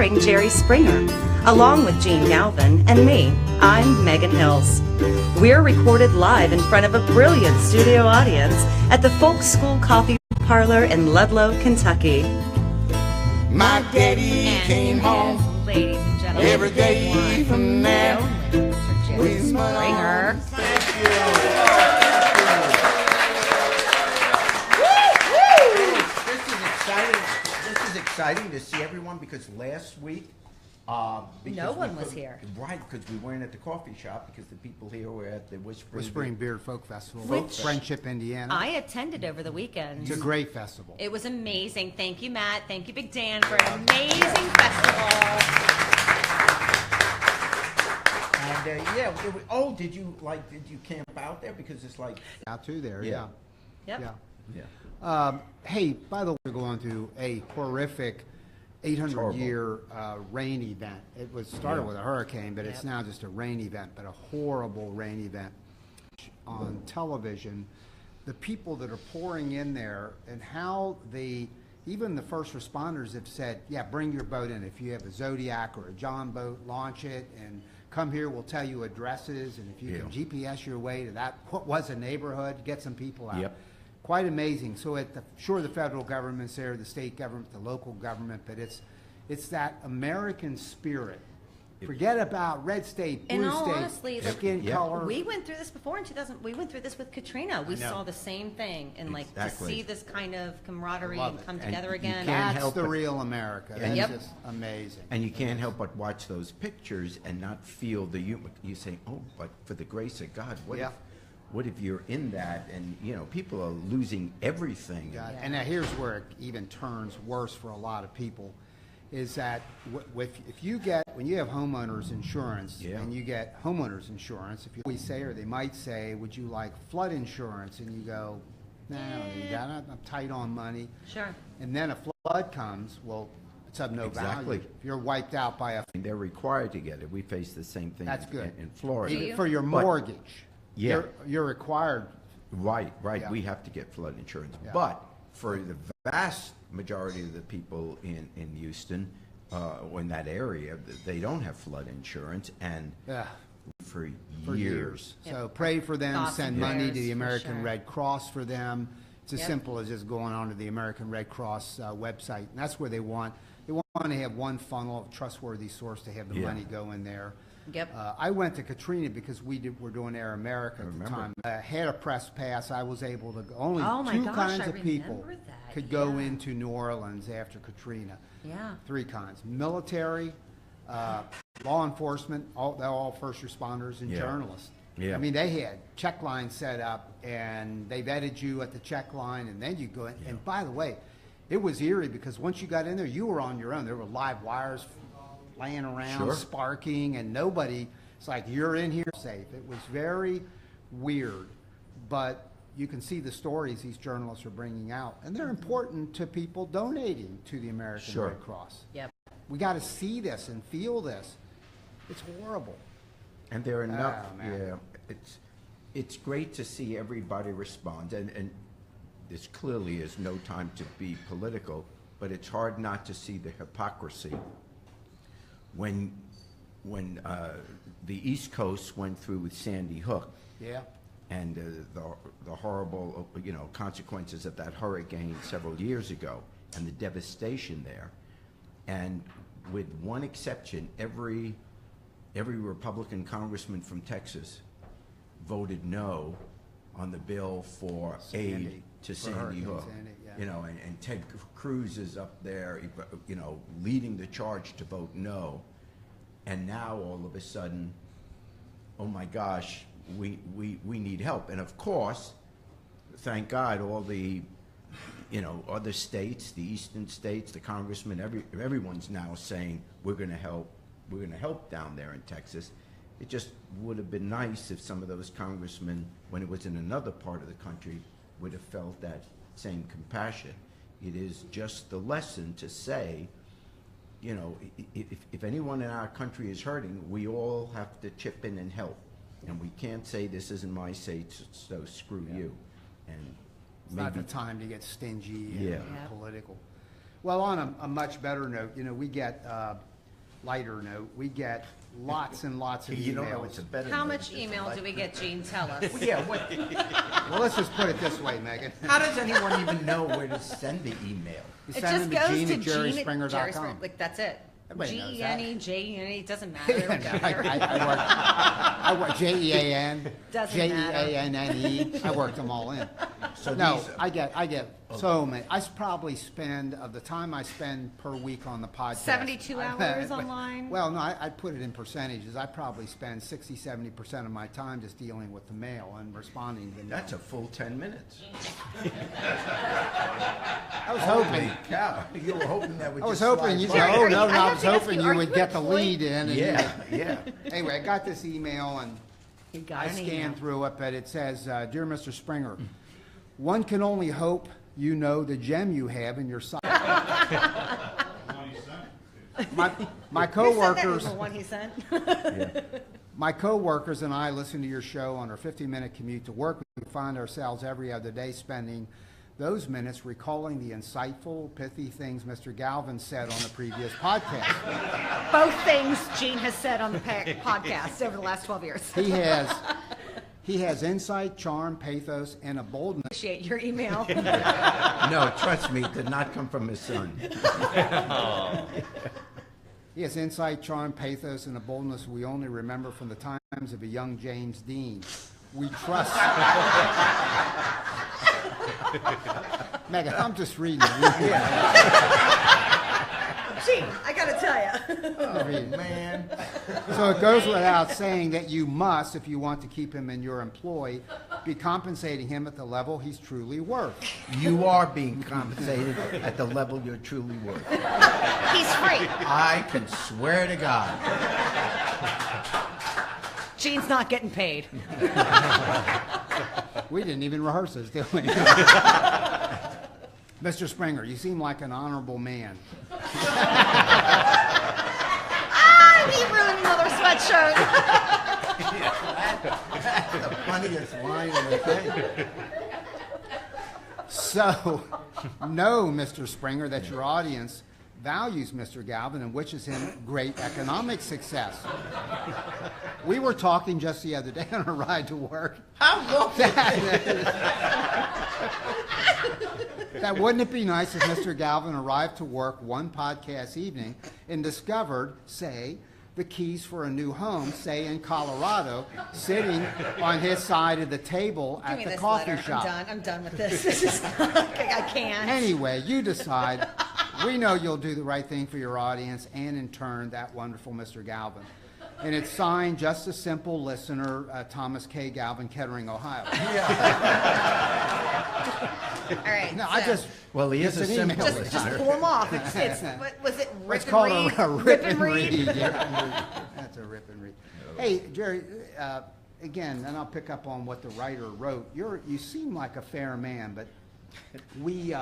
starring Jerry Springer, along with Gene Galvin and me. I'm Megan Hills. We're recorded live in front of a brilliant studio audience at the Folk School Coffee Parlor in Ludlow, Kentucky. My daddy came home every day from there. Springer. Thank you. This is exciting to see everyone because last week no one was here. Right, because we weren't at the coffee shop because the people here were at the Whispering Beard Folk Festival, Which Friendship, Indiana. I attended over the weekend. It's a great festival. It was amazing. Thank you, Matt. Thank you, Big Dan, for an amazing festival. And did you camp out there because it's like Out to there, Yep. yeah. Hey, by the way, we're going through a horrific 800-year rain event. It was started with a hurricane, but it's now just a rain event, but a horrible rain event. On television, the people that are pouring in there and how even the first responders have said, yeah, bring your boat in. If you have a Zodiac or a John boat, launch it and come here. We'll tell you addresses, and if you can GPS your way to that, what was a neighborhood, get some people out. Yep. Quite amazing. So the federal government's there, the state government, the local government, but it's that American spirit. Forget about red state, blue state, honestly, skin color. We went through this before in 2000. We went through this with Katrina. We saw the same thing, and to see this kind of camaraderie and come together again. That's the real America. That's just amazing. And you can't help but watch those pictures and not feel the humor. You say, oh, but for the grace of God, what if you're in that and, people are losing everything. And now here's where it even turns worse for a lot of people, is that when you have homeowners insurance and you get homeowners insurance, if you always say, or they might say, would you like flood insurance? And you go, no, I don't need that. I'm tight on money. Sure. And then a flood comes, well, it's of no value. If you're wiped out by a... They're required to get it. We face the same thing in Florida. Do you? For your mortgage. Yeah. You're required. Right. Yeah. We have to get flood insurance. Yeah. But for the vast majority of the people in Houston or in that area, they don't have flood insurance, and for years. So pray for them, send money to the American sure. Red Cross for them. It's as simple as just going on to the American Red Cross website, and that's where they want to have one funnel, a trustworthy source to have the money go in there. Yep. I went to Katrina because we're doing Air America at the time. I had a press pass. I was able to go. Only two kinds of people could go into New Orleans after Katrina. Yeah. 3 kinds: military, law enforcement, they're all first responders, and journalists. Yeah. I mean, they had check lines set up, and they vetted you at the check line, and then you go in. And by the way, it was eerie because once you got in there, you were on your own. There were live wires laying around, sparking, and nobody. It's like, you're in here safe. It was very weird, but you can see the stories these journalists are bringing out, and they're important to people donating to the American Red Cross. Yep. We got to see this and feel this. It's horrible. And there are enough. It's great to see everybody respond, and this clearly is no time to be political, but it's hard not to see the hypocrisy when the East Coast went through with Sandy Hook. Yeah. And the horrible, consequences of that hurricane several years ago, and the devastation there. And with one exception, every Republican congressman from Texas voted no on the bill for aid to Sandy Hook. And Ted Cruz is up there, leading the charge to vote no. And now all of a sudden, oh my gosh, we need help. And of course, thank God, all the other states, the eastern states, the congressmen, everyone's now saying we're going to help. We're going to help down there in Texas. It just would have been nice if some of those congressmen, when it was in another part of the country, would have felt that same compassion. It is just the lesson to say, if anyone in our country is hurting, we all have to chip in and help. And we can't say this isn't my state, so screw you. And it's not the time to get stingy and political. Well, on a much better note, we get lighter note, we get lots and lots of emails. You know, it's a better How note, much just email like- do we get, Gene? Tell us. Well, yeah, what, Well, let's just put it this way, Megan. how does anyone even know where to send the email? You It send just them goes to to Gene at JeneAndJerry.com. Like, that's it. Everybody knows that. Gene, J-E-N-E, it doesn't matter. I work Jean, Doesn't matter. Jeanne. I worked them all in. So No, these- I get so many. Probably spend, of the time I spend per week on the podcast. 72 hours online? Well, no, I put it in percentages. I probably spend 60-70% of my time just dealing with the mail and responding to the mail. That's a full 10 minutes. I was hoping. Holy cow. You were hoping that would I was just hoping slide you. by. Jerry, No, are you- no, I no. I have was to ask hoping you, you are would you get the employed? lead in. And Yeah. Anyway, I got this email and You got I an scanned email. through it, but it says, "Dear Mr. Springer, one can only hope you know the gem you have in your side." My Who sent that? coworkers, The one he sent? my coworkers and I listen to your show on our 50-minute commute to work. We find ourselves every other day spending those minutes recalling the insightful, pithy things Mr. Galvin said on the previous podcast. Both things Gene has said on the podcast over the last 12 years. He has insight, charm, pathos, and a boldness. Appreciate your email. No, trust me, it did not come from his son. He has insight, charm, pathos, and a boldness we only remember from the times of a young James Dean. We trust. Megan, I'm just reading it. Gene, I gotta tell you. Oh, man. So it goes without saying that you must, if you want to keep him in your employ, be compensating him at the level he's truly worth. You are being compensated at the level you're truly worth. He's free. I can swear to God. Gene's not getting paid. We didn't even rehearse this, did we? Mr. Springer, you seem like an honorable man. He ruined another sweatshirt. That's the funniest line in the thing. So, know, Mr. Springer, that your audience values Mr. Galvin and wishes him great economic success. We were talking just the other day on a ride to work. How long? That wouldn't it be nice if Mr. Galvin arrived to work one podcast evening and discovered, say, the keys for a new home, say in Colorado, sitting on his side of the table Give at me the this coffee letter. shop. I'm done with this. This is I can't. Anyway, you decide. We know you'll do the right thing for your audience and, in turn, that wonderful Mr. Galvin. And it's signed just a simple listener, Thomas K. Galvin, Kettering, Ohio. All right. No, so I just. Well, he is it's a an simple email. just pull them off. It's what was it? Rip It's and called read? a rip and read. Yeah. That's a rip and read. Hey, Jerry, again, and I'll pick up on what the writer wrote. You seem like a fair man, but we,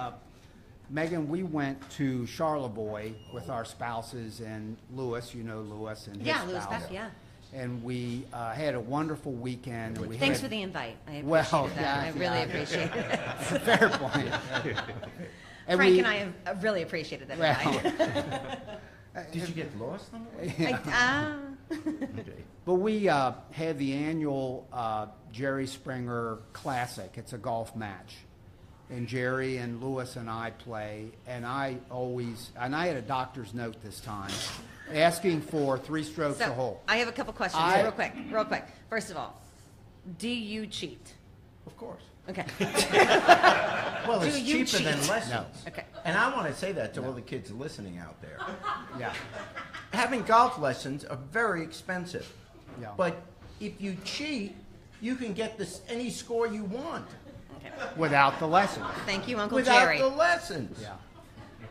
Megan, we went to Charlevoix with our spouses and Lewis, you know Lewis and his Yeah, Louis spouse. Beck, yeah. And we had a wonderful weekend. And we Thanks had, for the invite. I appreciate Well, that. yeah, I really yeah. appreciate it. fair point. And Frank we- and I have really appreciated that Well, invite. Did you get lost on the way? Okay. But we have the annual Jerry Springer Classic. It's a golf match. And Jerry and Lewis and I play. And I had a doctor's note this time, asking for 3 strokes a So hole. I have a couple questions real quick. First of all, do you cheat? Of course. Okay. Well, Do it's you cheaper than cheat? lessons. No. Okay. And I want to say that to all the kids listening out there. Yeah. Having golf lessons are very expensive. Yeah. But if you cheat, you can get any score you want Okay. Without the lessons. Thank you, Uncle without Jerry. the lessons. Yeah.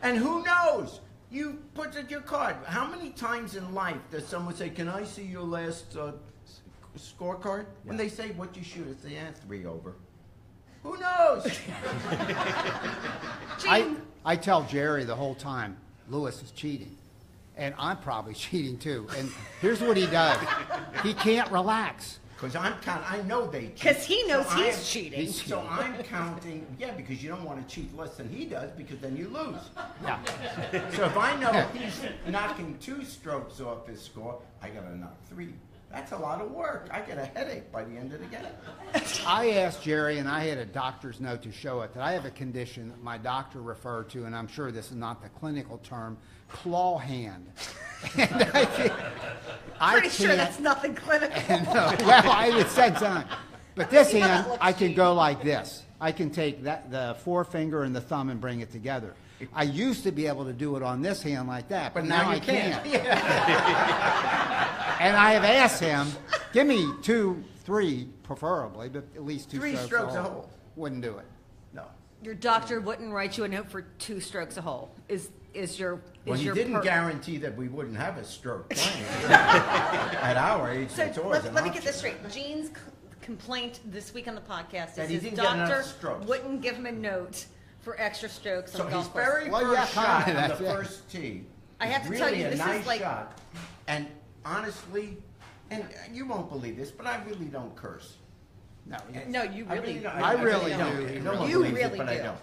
And who knows? You put it your card. How many times in life does someone say, "Can I see your last scorecard?" When they say, "What you shoot?" It's the 3 over. Who knows? I tell Jerry the whole time, Lewis is cheating. And I'm probably cheating too. And here's what he does. He can't relax. Because I know they cheat. Because he knows he's cheating. So I'm counting, because you don't want to cheat less than he does, because then you lose. Yeah. So if I know he's knocking 2 strokes off his score, I got to knock 3. That's a lot of work. I get a headache by the end of the game. I asked Jerry, and I had a doctor's note to show it, that I have a condition that my doctor referred to, and I'm sure this is not the clinical term, claw hand. And Pretty sure that's nothing clinical. Well, I said something. But this hand, I can go like this. I can take the forefinger and the thumb and bring it together. I used to be able to do it on this hand like that, but now I can't. And I have asked him, give me 2, 3, preferably, but at least 2 3 strokes a hole. Wouldn't do it. No. Your doctor wouldn't write you a note for 2 strokes a hole. Well, he didn't guarantee that we wouldn't have a stroke playing. At our age, So it's always let me get this straight. Gene's complaint this week on the podcast That is he his didn't get enough doctor strokes. wouldn't give him a note for extra strokes So on the his golf course. very Well, first yeah, shot kinda, on the that's it. first tee I have to was tell really you, a this is nice like- shot. And honestly, and you won't believe this, but I really don't curse. No, you really don't. I really don't. do. No one You believes it, really but I do. don't.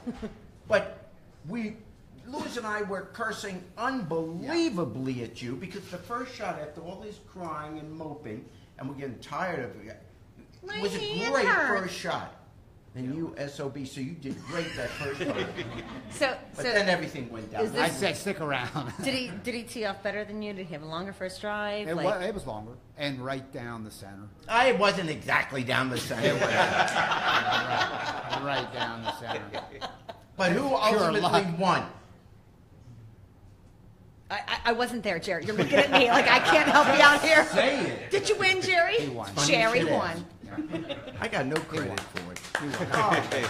But Louis and I were cursing unbelievably at you because the first shot, after all this crying and moping, and we're getting tired of it, My was a hand great hurts. first shot. And you SOB, so you did great that first time. But So then everything went down. is this- I said, stick around. did he tee off better than you? Did he have a longer first drive? It was longer, and right down the center. I wasn't exactly down the center. Right down the center. But who ultimately luck. won? I wasn't there, Jerry. You're looking at me like I can't help you out here. Say it. Did you win, Jerry? He won. Jerry Funny shit won. I got no credit for it.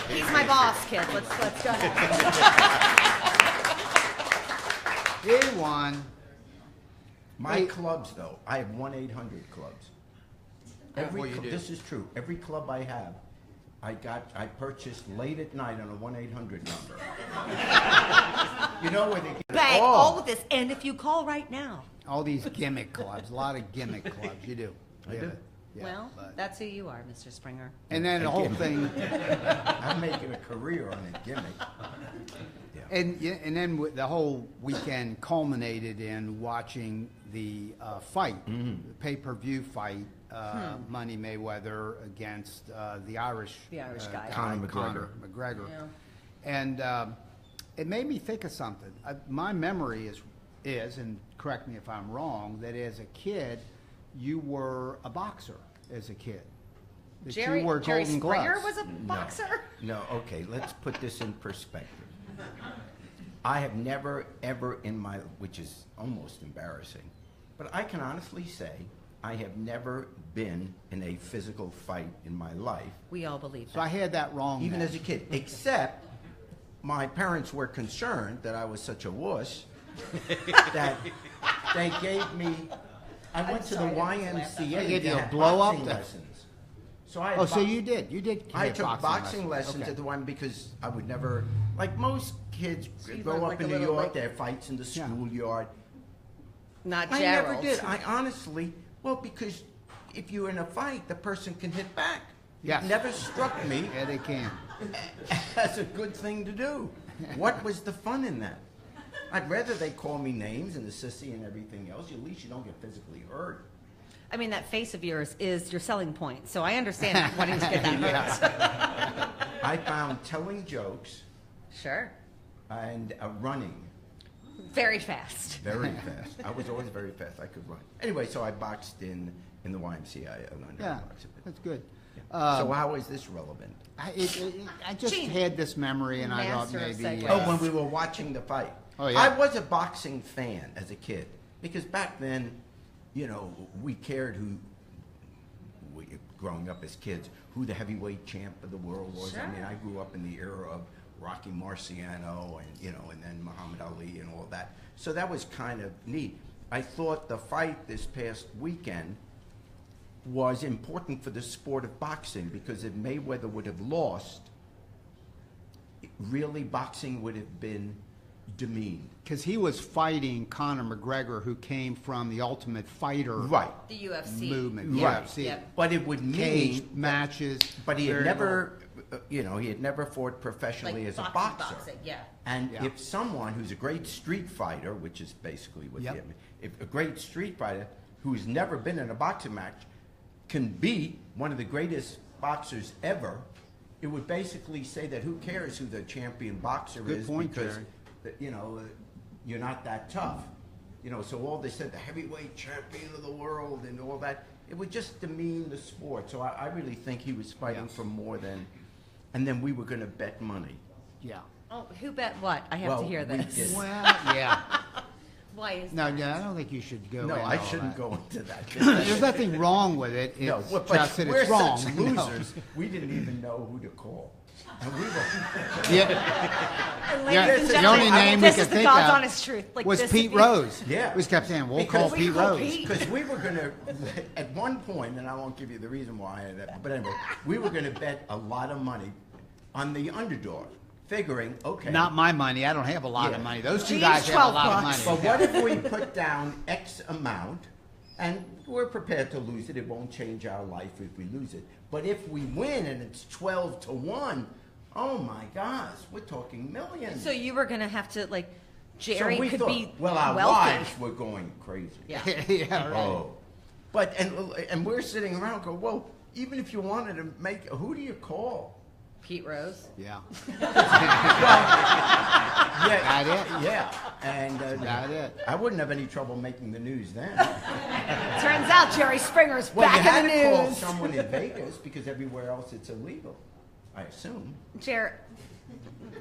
He's my boss, kid. Let's go ahead. He won. My clubs, though, I have 1-800 clubs. This is true. Every club I have, I purchased late at night on a 1-800 number. You know where they get Bang, it all of this. And if you call right now. All these gimmick clubs, a lot of gimmick clubs. You do. I do. Yeah, Well, but- that's who you are, Mr. Springer. And then the whole thing, I'm making a career on a gimmick. and then the whole weekend culminated in watching the fight, the pay-per-view fight, Money Mayweather against the Irish guy. Conor McGregor. Yeah. And it made me think of something. My memory is, and correct me if I'm wrong, that as a kid, you were a boxer as a kid. That Jerry you wore Jerry golden Springer gloves. was a boxer? No, okay, let's put this in perspective. I have never, ever in my, which is almost embarrassing, but I can honestly say I have never been in a physical fight in my life, We all believe So I that. had that wrong. even then. as a kid, except my parents were concerned that I was such a wuss that they gave me, I went to the YMCA They gave to you a have blow-up boxing to- lessons. So I had Oh, so you did I have took boxing lessons Okay. at the one because I would never, like most kids So you grow learned up like in a New little, York, like- they have fights in the Yeah. schoolyard. Not I Gerald. never did. I honestly, well, because if you're in a fight, the person can hit back. Yes. It never struck me Yeah, they can. as a good thing to do. What was the fun in that? I'd rather they call me names and the sissy and everything else. At least you don't get physically hurt. I mean, that face of yours is your selling point, so I understand wanting to get that hurt. I found telling jokes Sure. and running Very fast. very fast. I was always very fast. I could run. Anyway, so I boxed in the YMCA. I learned how Yeah, to box a bit. that's good. So how is this relevant? I just Gene. had this memory, and I thought Master of maybe. segues. Oh, when we were watching the fight. Oh, yeah. I was a boxing fan as a kid because back then, you know, we cared growing up as kids, who the heavyweight champ of the world was. Sure. I mean, I grew up in the era of Rocky Marciano and, you know, and then Muhammad Ali and all that. So that was kind of neat. I thought the fight this past weekend was important for the sport of boxing because if Mayweather would have lost, really boxing would have been demeaned. Because he was fighting Conor McGregor, who came from the Ultimate Fighter The UFC movement. Right. UFC. Yep. But it would Cage mean matches. But he had very never, he had never fought professionally as a boxer. And Yeah. if someone who's a great street fighter, which is basically what Yep. if a great street fighter who's never been in a boxing match can beat one of the greatest boxers ever, it would basically say that who cares who the champion boxer Good is point, because, Jerry. you're not that tough. So all they said, the heavyweight champion of the world and all that, it would just demean the sport. So I really think he was fighting for more than, and then we were going to bet money. Yeah. Oh, who bet what? I have to hear we this. did. Well, yeah. Why is No, yeah, I don't think you should go. No, into I all shouldn't that. go into that. There's nothing wrong with it. It's No, but just that we're it's wrong. such No. losers. We didn't even know who to call, and we were. Yeah. And Yeah, ladies and the gentlemen, only name we this could is the think God's of honest truth. Like, was this Pete is- Rose. Yeah. We kept saying, we'll Because call we Pete call Rose. Pete. Because we were going to, at one point, and I won't give you the reason why, but anyway, we were going to bet a lot of money on the underdog, figuring, okay. Not my money. I don't have a lot Yeah. of money. Those two Geez, guys have a 12 lot of bucks. money. But what if we put down X amount, and we're prepared to lose it? It won't change our life if we lose it. But if we win and it's 12-1, oh my gosh, we're talking millions. So you were going to have to, like, So Jerry we could thought, be well, our wealthy. wives were going crazy. Yeah. Yeah, right. Oh, but and we're sitting around going, well, even if you wanted to make, who do you call? Pete Rose. Yeah. Yeah, That it? yeah, and That it? I wouldn't have any trouble making the news then. Turns out Jerry Springer's Well, you back had in the to call news. someone in Vegas because everywhere else it's illegal, I assume. Jerry.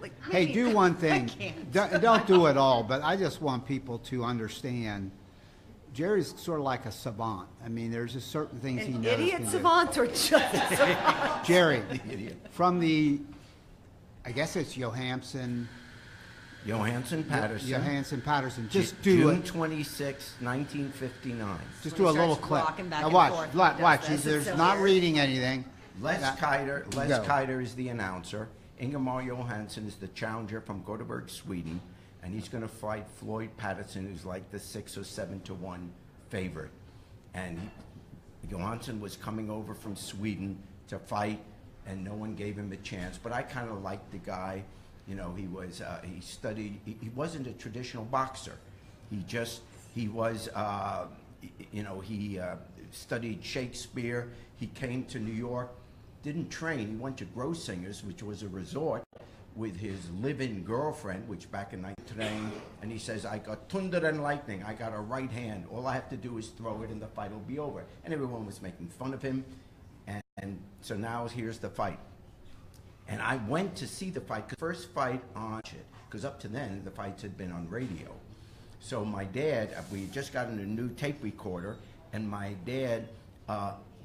Like, Hey, maybe- do one thing. I can't. Don't do it all, but I just want people to understand. Jerry's sort of like a savant. I mean, there's just certain things he An knows. idiot can do. savant or just a savant? Jerry, Idiot. from the, I guess it's Johansson Patterson. Patterson. Just do June it. 26, 1959. Just When do a he little starts clip. rocking back Now and watch, forth watch. when he does this, There's it's so not weird. reading anything. Les Now- Keider Go. is the announcer. Ingemar Johansson is the challenger from Gothenburg, Sweden, and he's going to fight Floyd Patterson, who's like the 6 or 7-1 favorite. And Johansson was coming over from Sweden to fight, and no one gave him a chance. But I kind of liked the guy. He was he studied. He wasn't a traditional boxer. He studied Shakespeare. He came to New York. Didn't train. He went to Grossinger's, which was a resort, with his live-in girlfriend, which back in 19 and he says, I got thunder and lightning. I got a right hand. All I have to do is throw it and the fight will be over. And everyone was making fun of him. And so now here's the fight. And I went to see the fight, first fight on it, because up to then the fights had been on radio. So my dad, we had just gotten a new tape recorder, and my dad,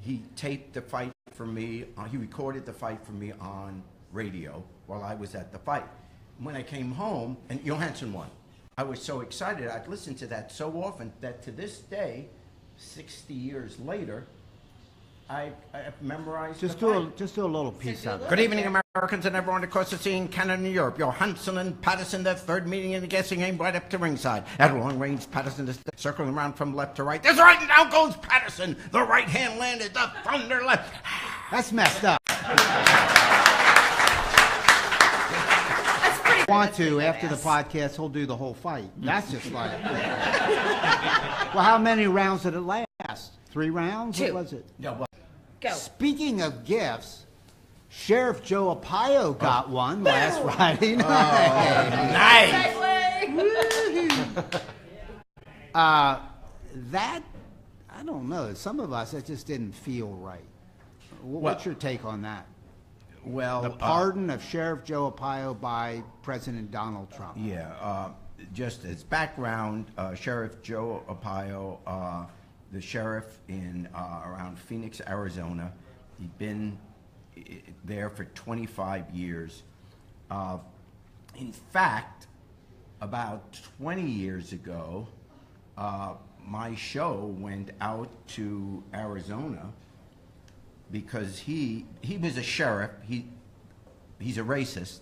he taped the fight for me. He recorded the fight for me on radio while I was at the fight. When I came home, and Johansson won. I was so excited. I'd listened to that so often that to this day, 60 years later, I've memorized Just the fight. do a little piece of it. Good evening, Americans and everyone across the sea in Canada and Europe. Johansson and Patterson, their third meeting in the guessing game, right up to ringside. At long range, Patterson is circling around from left to right. There's right, and down goes Patterson. The right hand landed, the thunder left. That's messed up. That's pretty Want to, that's after the badass. podcast, he'll do the whole fight. That's just like. Well, how many rounds did it last? 3 rounds? Two. What was it? Yeah, well, Go. Speaking of gifts, Sheriff Joe Arpaio got one last Friday night. nice. That, I don't know. Some of us, it just didn't feel right. What's Well- your take on that? Well, The pardon of Sheriff Joe Arpaio by President Donald Trump. Just as background, Sheriff Joe Arpaio, the sheriff in around Phoenix, Arizona. He'd been there for 25 years. In fact, about 20 years ago, my show went out to Arizona because he was a sheriff. He's a racist,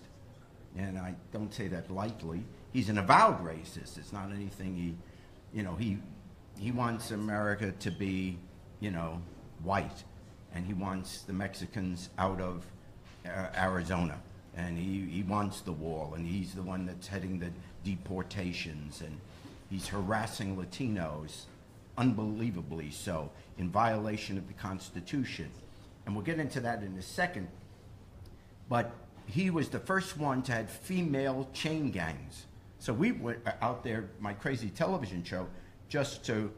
and I don't say that lightly. he's an avowed racist. It's not anything he wants America to be, white, and he wants the Mexicans out of Arizona, and he wants the wall, and he's the one that's heading the deportations, and he's harassing Latinos, unbelievably so, in violation of the Constitution. And we'll get into that in a second. But he was the first one to have female chain gangs. So we went out there, my crazy television show, just to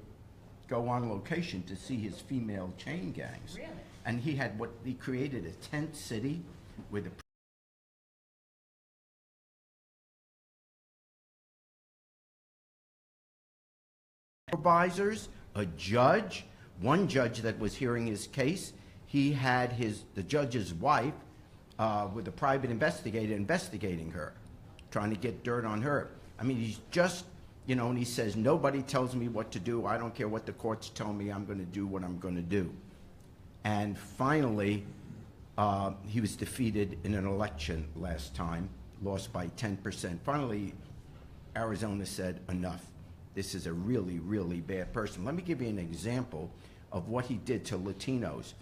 go on location to see his female chain gangs. Really? And he created a tent city where the supervisors, a judge, one judge that was hearing his case, he had the judge's wife with a private investigator investigating her, trying to get dirt on her. I mean, he's just, and he says, nobody tells me what to do. I don't care what the courts tell me. I'm going to do what I'm going to do. And finally, he was defeated in an election last time, lost by 10%. Finally, Arizona said, enough. This is a really, really bad person. Let me give you an example of what he did to Latinos.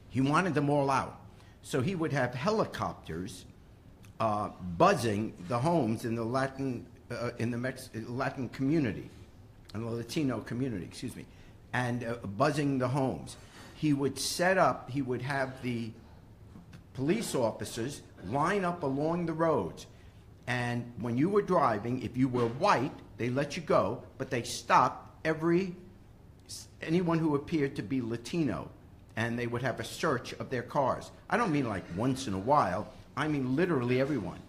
He wanted them all out. So he would have helicopters buzzing the homes in the Latin community, in the Latino community, excuse me, and buzzing the homes. He would have the police officers line up along the roads. And when you were driving, if you were white, they let you go, but they stopped anyone who appeared to be Latino, and they would have a search of their cars. I don't mean like once in a while. I mean literally everyone.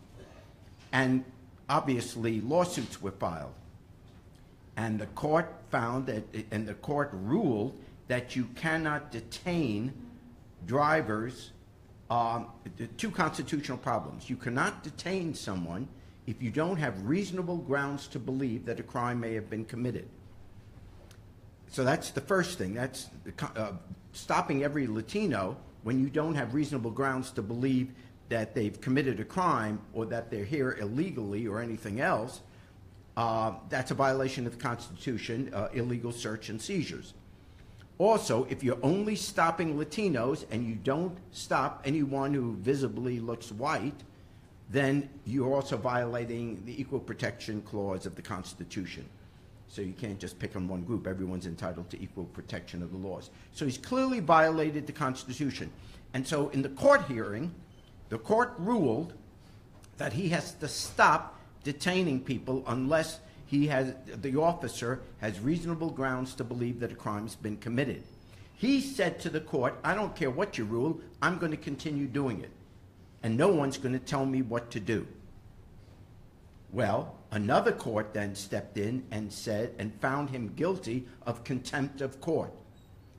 And obviously lawsuits were filed. And the court the court ruled that you cannot detain drivers. Two constitutional problems. You cannot detain someone if you don't have reasonable grounds to believe that a crime may have been committed. So that's the first thing. That's stopping every Latino when you don't have reasonable grounds to believe that they've committed a crime or that they're here illegally or anything else. That's a violation of the Constitution, illegal search and seizures. Also, if you're only stopping Latinos and you don't stop anyone who visibly looks white, then you're also violating the Equal Protection Clause of the Constitution. So you can't just pick on one group. Everyone's entitled to equal protection of the laws. So he's clearly violated the Constitution. And so in the court hearing, the court ruled that he has to stop detaining people unless the officer has reasonable grounds to believe that a crime's been committed. He said to the court, I don't care what you rule, I'm going to continue doing it. And no one's going to tell me what to do. Well, another court then stepped in and found him guilty of contempt of court.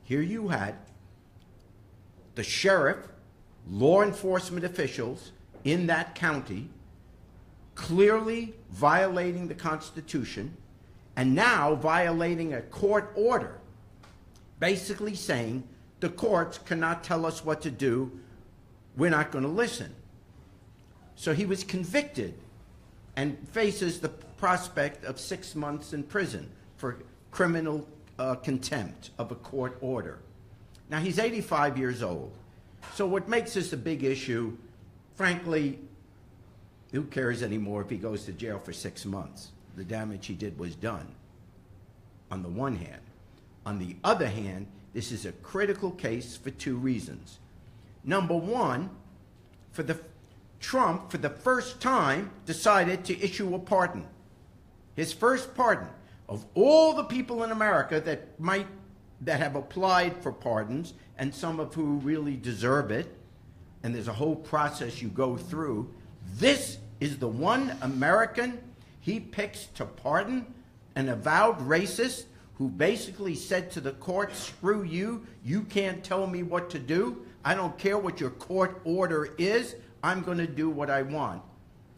Here you had the sheriff, law enforcement officials in that county clearly violating the Constitution and now violating a court order, basically saying the courts cannot tell us what to do, we're not going to listen. So he was convicted and faces the prospect of 6 months in prison for criminal contempt of a court order. Now, he's 85 years old. So what makes this a big issue, frankly, who cares anymore if he goes to jail for 6 months? The damage he did was done, on the one hand. On the other hand, this is a critical case for two reasons. Number one, Trump, for the first time, decided to issue a pardon. His first pardon. Of all the people in America that have applied for pardons, and some of who really deserve it, and there's a whole process you go through, this is the one American he picks to pardon an avowed racist who basically said to the court, screw you, you can't tell me what to do, I don't care what your court order is, I'm going to do what I want.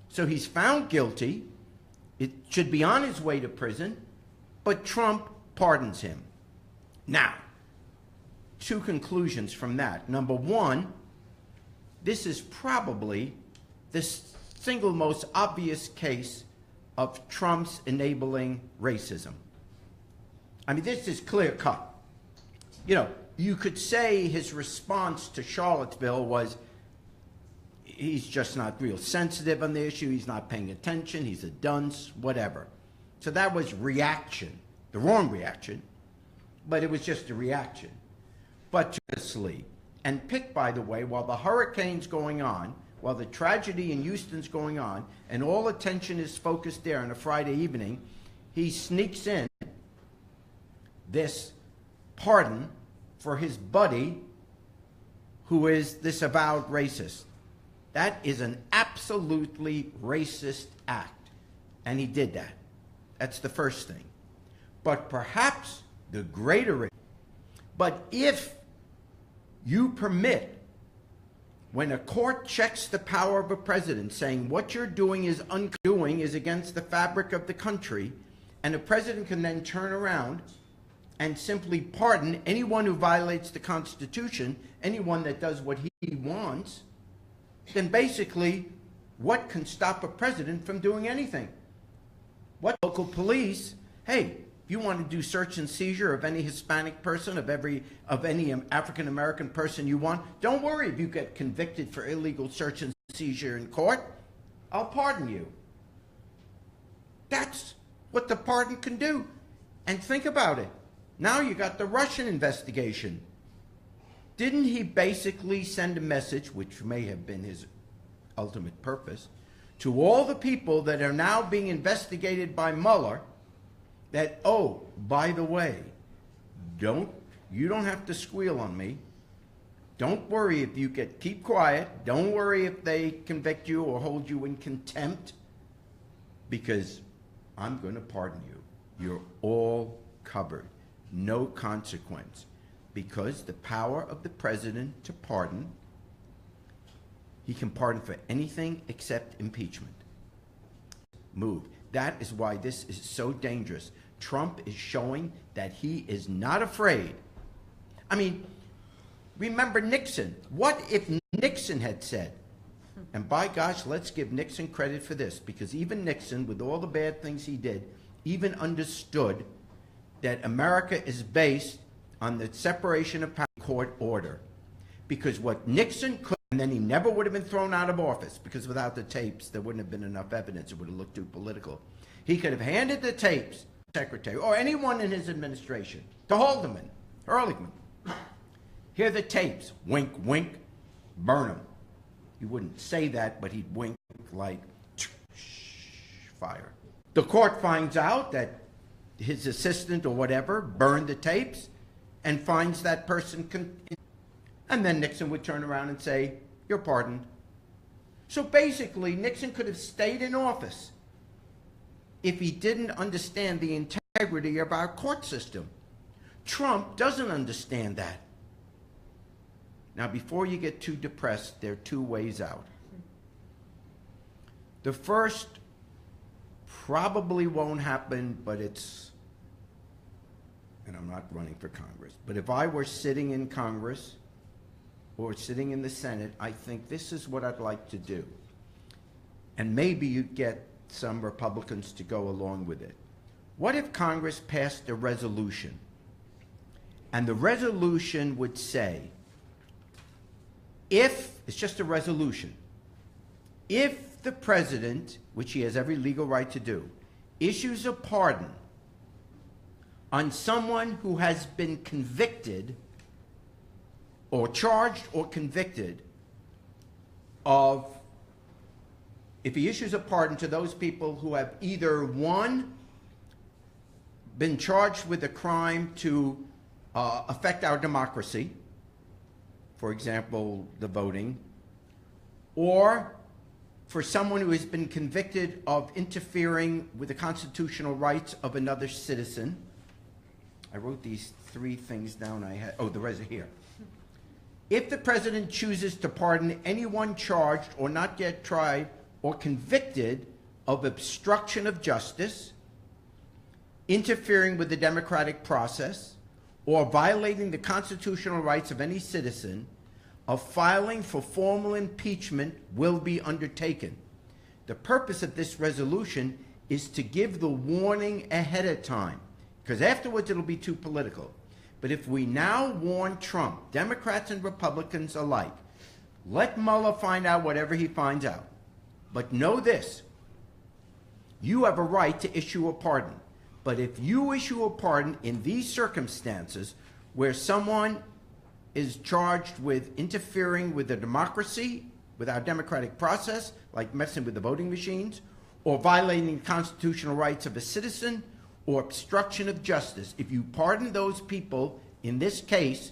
So he's found guilty. It should be on his way to prison, but Trump pardons him. Now, two conclusions from that. Number one, this is probably the single most obvious case of Trump's enabling racism. I mean, this is clear cut. You know, you could say his response to Charlottesville was, he's just not real sensitive on the issue, he's not paying attention, he's a dunce, whatever. So that was reaction, the wrong reaction, but it was just a reaction. But seriously, and picked, by the way, while the hurricane's going on, while the tragedy in Houston's going on, and all attention is focused there on a Friday evening, he sneaks in this pardon for his buddy who is this avowed racist. That is an absolutely racist act, and he did that. That's the first thing. But perhaps the greater, but if you permit, when a court checks the power of a president, saying what you're doing is undoing is against the fabric of the country, and a president can then turn around and simply pardon anyone who violates the Constitution, anyone that does what he wants, then basically, what can stop a president from doing anything? What local police, hey, if you want to do search and seizure of any Hispanic person, of any African American person you want, don't worry if you get convicted for illegal search and seizure in court. I'll pardon you. That's what the pardon can do. And think about it. Now you got the Russian investigation. Didn't he basically send a message, which may have been his ultimate purpose, to all the people that are now being investigated by Mueller, that, oh, by the way, you don't have to squeal on me. Don't worry if you keep quiet. Don't worry if they convict you or hold you in contempt, because I'm going to pardon you. You're all covered. No consequence. Because the power of the president to pardon, he can pardon for anything except impeachment. Move. That is why this is so dangerous. Trump is showing that he is not afraid. I mean, remember Nixon. What if Nixon had said, and by gosh, let's give Nixon credit for this, because even Nixon, with all the bad things he did, even understood that America is based on the separation of power court order. Because what Nixon could, and then he never would have been thrown out of office, because without the tapes, there wouldn't have been enough evidence. It would have looked too political. He could have handed the tapes to the secretary, or anyone in his administration, to Haldeman, Ehrlichman. Here are the tapes. Wink, wink, burn them. He wouldn't say that, but he'd wink like, fire. The court finds out that his assistant or whatever burned the tapes, and finds that person, and then Nixon would turn around and say, you're pardoned. So basically, Nixon could have stayed in office if he didn't understand the integrity of our court system. Trump doesn't understand that. Now, before you get too depressed, there are two ways out. The first probably won't happen, but it's, and I'm not running for Congress, but if I were sitting in Congress or sitting in the Senate, I think this is what I'd like to do. And maybe you'd get some Republicans to go along with it. What if Congress passed a resolution? And the resolution would say, if, it's just a resolution, if the president, which he has every legal right to do, issues a pardon on someone who has been convicted or charged or convicted of, if he issues a pardon to those people who have either, one, been charged with a crime to affect our democracy, for example, the voting, or for someone who has been convicted of interfering with the constitutional rights of another citizen. I wrote these three things down. The rest are here. If the president chooses to pardon anyone charged or not yet tried or convicted of obstruction of justice, interfering with the democratic process, or violating the constitutional rights of any citizen, a filing for formal impeachment will be undertaken. The purpose of this resolution is to give the warning ahead of time, because afterwards it'll be too political. But if we now warn Trump, Democrats and Republicans alike, let Mueller find out whatever he finds out. But know this, you have a right to issue a pardon. But if you issue a pardon in these circumstances where someone is charged with interfering with the democracy, with our democratic process, like messing with the voting machines, or violating the constitutional rights of a citizen, or obstruction of justice, if you pardon those people in this case,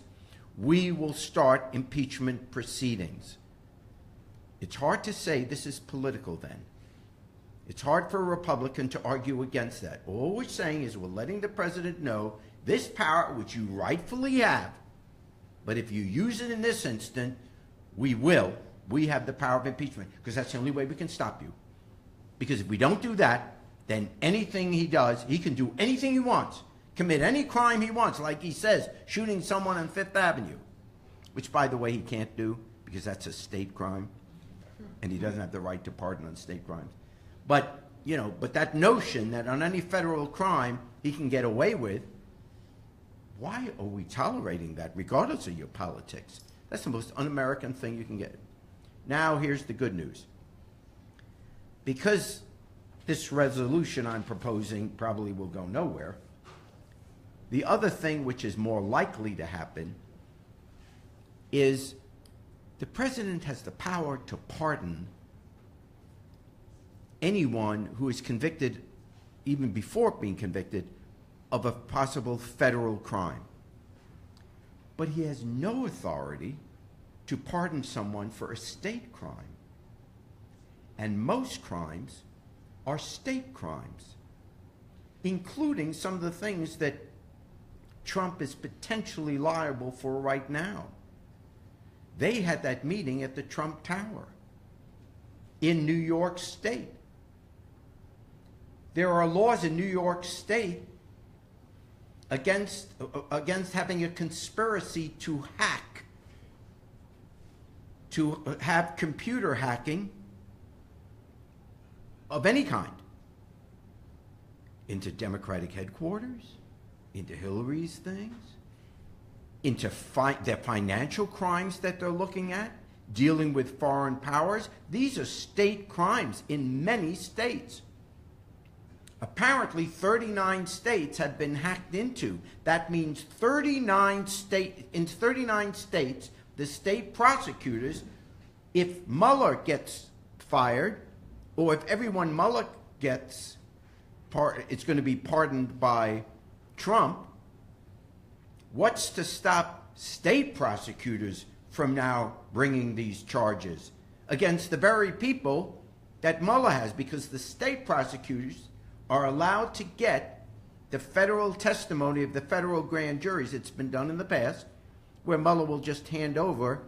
we will start impeachment proceedings. It's hard to say this is political then. It's hard for a Republican to argue against that. All we're saying is we're letting the president know this power, which you rightfully have, but if you use it in this instant, we will. We have the power of impeachment, because that's the only way we can stop you. Because if we don't do that, then anything he does, he can do anything he wants, commit any crime he wants, like he says, shooting someone on Fifth Avenue, which, by the way, he can't do because that's a state crime, and he doesn't have the right to pardon on state crimes. But, you know, but that notion that on any federal crime he can get away with, why are we tolerating that, regardless of your politics? That's the most un-American thing you can get. Now, here's the good news. Because this resolution I'm proposing probably will go nowhere, the other thing which is more likely to happen is the president has the power to pardon anyone who is convicted, even before being convicted, of a possible federal crime. But he has no authority to pardon someone for a state crime. And most crimes are state crimes, including some of the things that Trump is potentially liable for right now. They had that meeting at the Trump Tower in New York State. There are laws in New York State against having a conspiracy to hack, to have computer hacking of any kind into Democratic headquarters, into Hillary's things, into their financial crimes that they're looking at, dealing with foreign powers. These are state crimes in many states. Apparently, 39 states have been hacked into. That means in 39 states, the state prosecutors, if Mueller gets fired, or if everyone Mueller gets, it's going to be pardoned by Trump, what's to stop state prosecutors from now bringing these charges against the very people that Mueller has? Because the state prosecutors are allowed to get the federal testimony of the federal grand juries. It's been done in the past, where Mueller will just hand over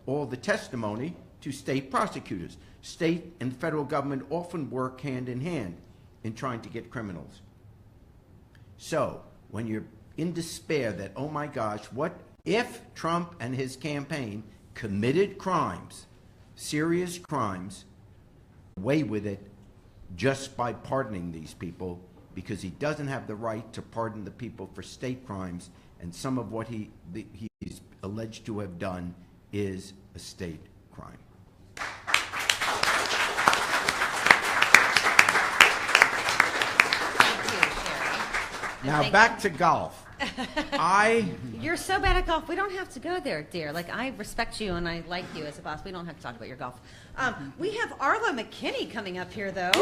all the testimony to state prosecutors. State and federal government often work hand in hand in trying to get criminals. So, when you're in despair that, oh my gosh, what if Trump and his campaign committed crimes, serious crimes, away with it just by pardoning these people, because he doesn't have the right to pardon the people for state crimes, and some of what he's alleged to have done is a state crime. Now back to golf. You're so bad at golf. We don't have to go there, dear. Like, I respect you and I like you as a boss. We don't have to talk about your golf. We have Arlo McKinley coming up here, though. And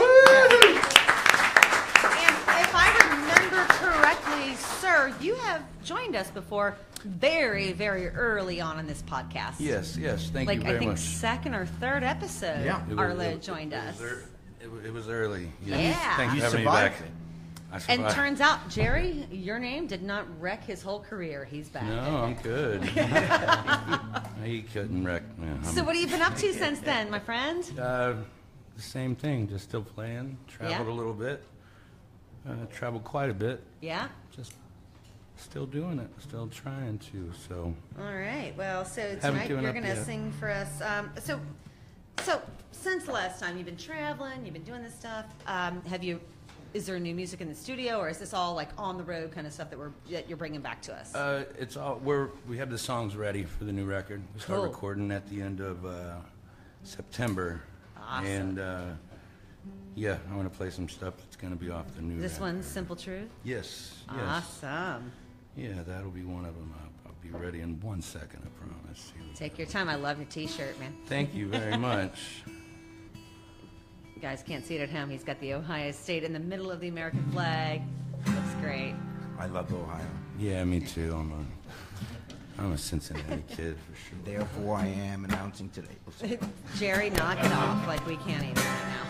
if I remember correctly, sir, you have joined us before very, very early on in this podcast. Yes, thank you very much. Like, I think second or third episode, yeah. Arlo joined us. It was early. Yeah. Thanks You for having me survived back. it. And turns out, Jerry, your name did not wreck his whole career. He's back. No, I'm good. He couldn't wreck. Yeah, So what have you been up to since then, my friend? the same thing, just still playing. Traveled a little bit. Traveled quite a bit. Yeah? Just still doing it. Still trying to. So. All right. Well, so Haven't tonight given you're up going to yet. sing for us. So since the last time you've been traveling, you've been doing this stuff, have you is there new music in the studio, or is this all like on the road kind of stuff that you're bringing back to us? It's all we have the songs ready for the new record. We start recording at the end of September. Awesome. And yeah, I want to play some stuff that's going to be off the new This record. one's Simple Truth? Yes. Awesome. Yeah, that'll be one of them. I'll be ready in 1 second, I promise. Take your time. I love your t-shirt, man. Thank you very much. You guys can't see it at home. He's got the Ohio State in the middle of the American flag. Looks great. I love Ohio. Yeah, me too. I'm a Cincinnati kid for sure. Therefore, I am announcing today. Jerry, knock it off. Like, we can't even right now.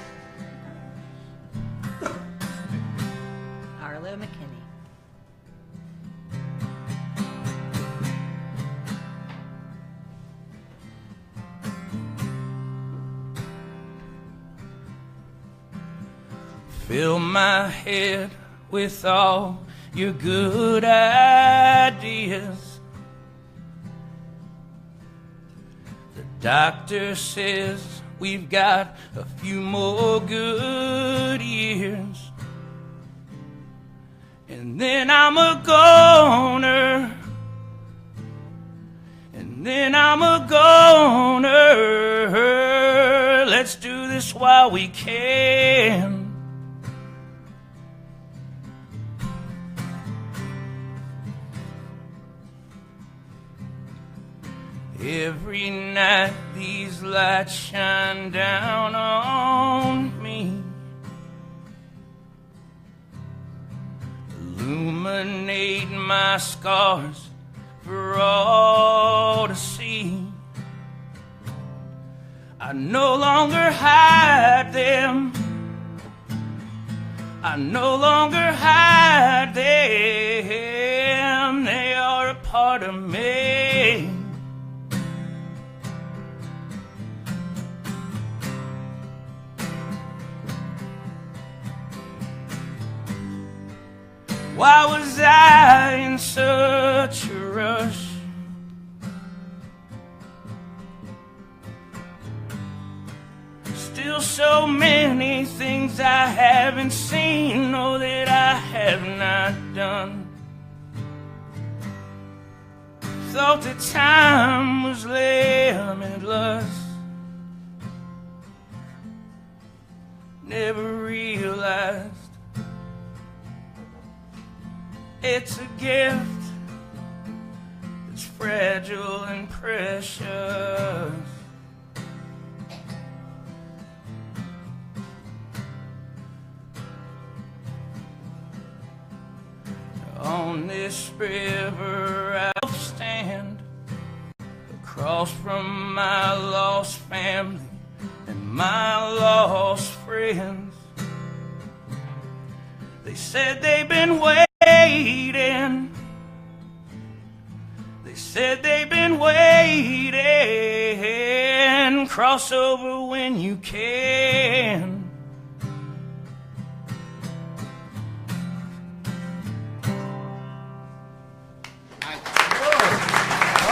Arlo McKinney. Fill my head with all your good ideas. The doctor says we've got a few more good years. And then I'm a goner. And then I'm a goner. Let's do this while we can. Every night these lights shine down on me, illuminate my scars for all to see. I no longer hide them. I no longer hide them. They are a part of me. Why was I in such a rush? Still so many things I haven't seen, or that I have not done. Thought that time was limitless. Never realized it's a gift that's fragile and precious. On this river I'll stand, across from my lost family and my lost friends. They said they've been waiting. They said they've been waiting. Cross over when you can.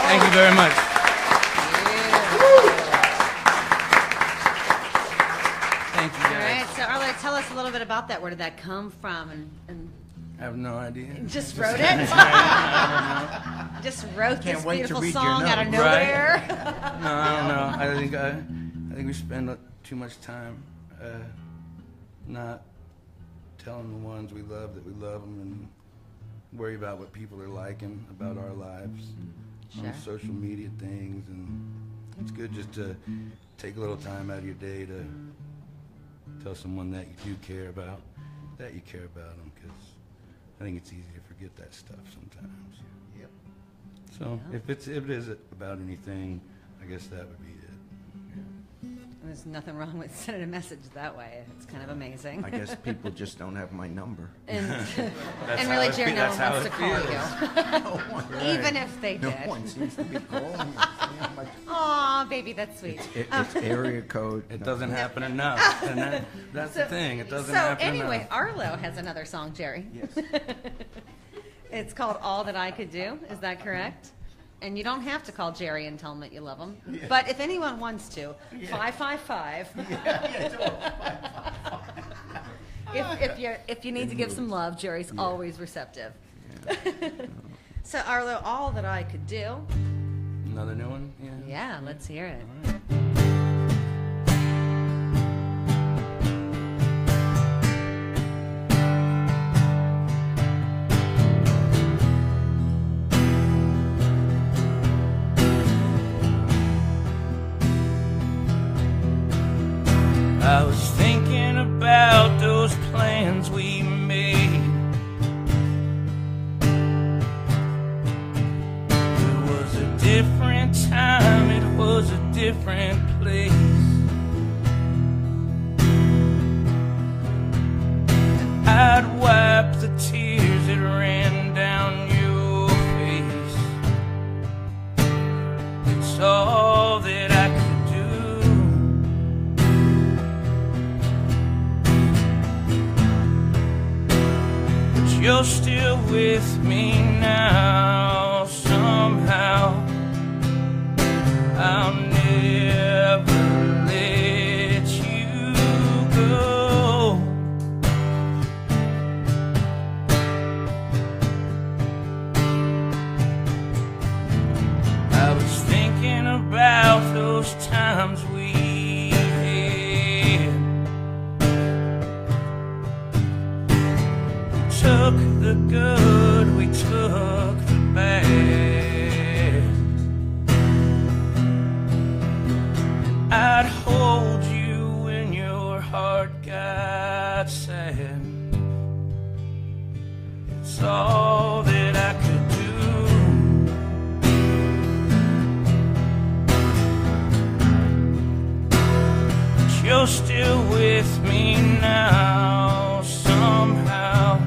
Thank you very much. Thank you, guys. All right, so Arlo, tell us a little bit about that. Where did that come from? And I have no idea. just wrote it? Just wrote this wait to beautiful read your song out of notes. nowhere? No, I don't know. I think we spend too much time not telling the ones we love that we love them, and worry about what people are liking about our lives on social media things. And it's good just to take a little time out of your day to tell someone that you do care about, that you care about them, because I think it's easy to forget that stuff sometimes. Yep. So if it is about anything, I guess that would be it. There's nothing wrong with sending a message that way. It's kind of amazing. I guess people just don't have my number. And, That's and how really, it Jerry, fe- no that's one how wants it to call feels. you. Even if they No did. one seems to be calling me. Aw, baby, that's sweet. It's area code. It doesn't happen enough, and that's the thing. It doesn't happen anyway, enough. Arlo has another song, Jerry. Yes. It's called All That I Could Do. Is that correct? And you don't have to call Jerry and tell him that you love him. Yeah. But if anyone wants to, 555. If you need to give some love, Jerry's always receptive. So Arlo, all that I could do. Another new one? Yeah, let's hear it. All right. I was thinking about those plans we made. It was a different time, it was a different place. And I'd wipe the tears that ran down your face. It's all that I could do. You're still with me now, somehow. I'll never let you go. I was thinking about those times we took the good, we took the bad. I'd hold you when your heart got sad. It's all that I could do. But you're still with me now, somehow.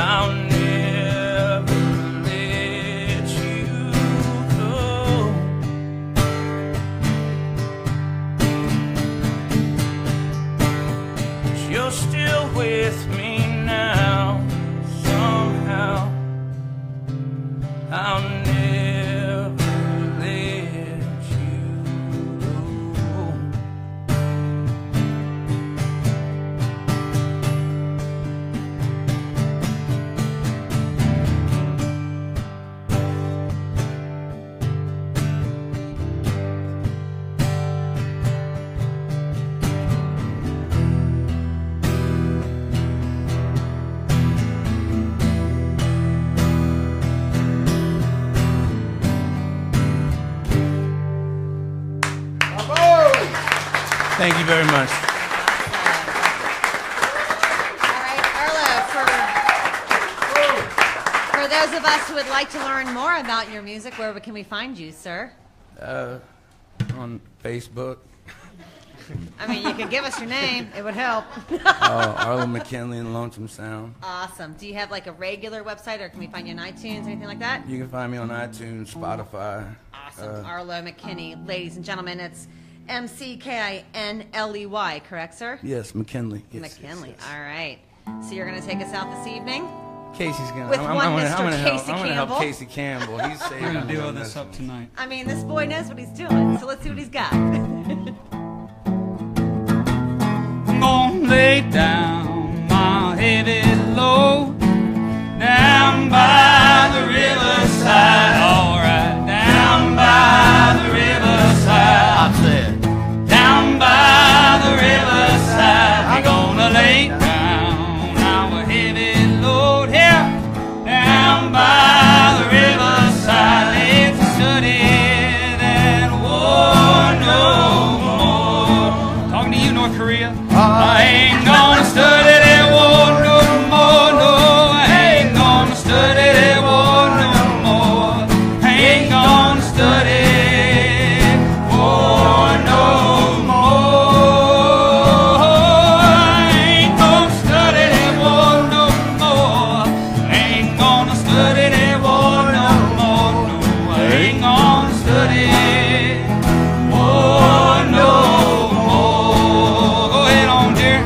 I'll never let you go. But you're still with me now, somehow. I'll never let you go. Thank you very much. All right, Arlo, for those of us who would like to learn more about your music, where can we find you, sir? On Facebook. I mean, you could give us your name. It would help. Arlo, McKinley, and Lonesome Sound. Awesome. Do you have like a regular website, or can we find you on iTunes, anything like that? You can find me on iTunes, Spotify. Awesome. Arlo McKinney. Ladies and gentlemen, it's McKinley, correct, sir? Yes, McKinley. Yes, McKinley. yes. All right. So you're going to take us out this evening? Casey's gonna. With I'm one gonna Mr. help. Casey I'm gonna help Campbell. Casey Campbell. He's saving. We're gonna do all this up tonight. I mean, this boy knows what he's doing, so let's see what he's got. I'm gonna lay down my heavy load down by the riverside. All right, down by the riverside. I said, down by the riverside. We're gonna lay down our heavy load here down by the riverside. Let's study that war no more. Talking to you, North Korea. I ain't gonna study that war no more. No, I ain't gonna study that war no more. I ain't gonna study war no more. I ain't gonna study that war no more. I ain't gonna study that war no more. No, I ain't gonna study war no more. Go ahead on, Jerry.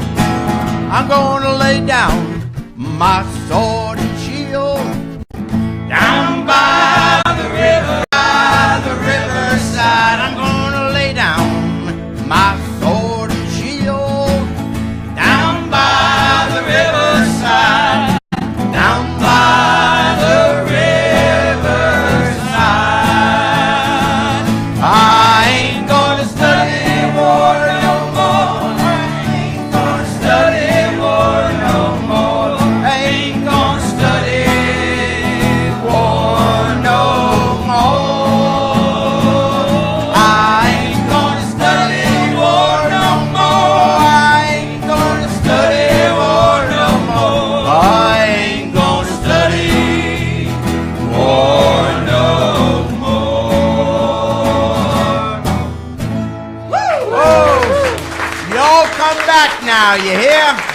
I'm gonna lay down my sword and shield down by the riverside. I'm gonna lay down my sword and shield down you hear?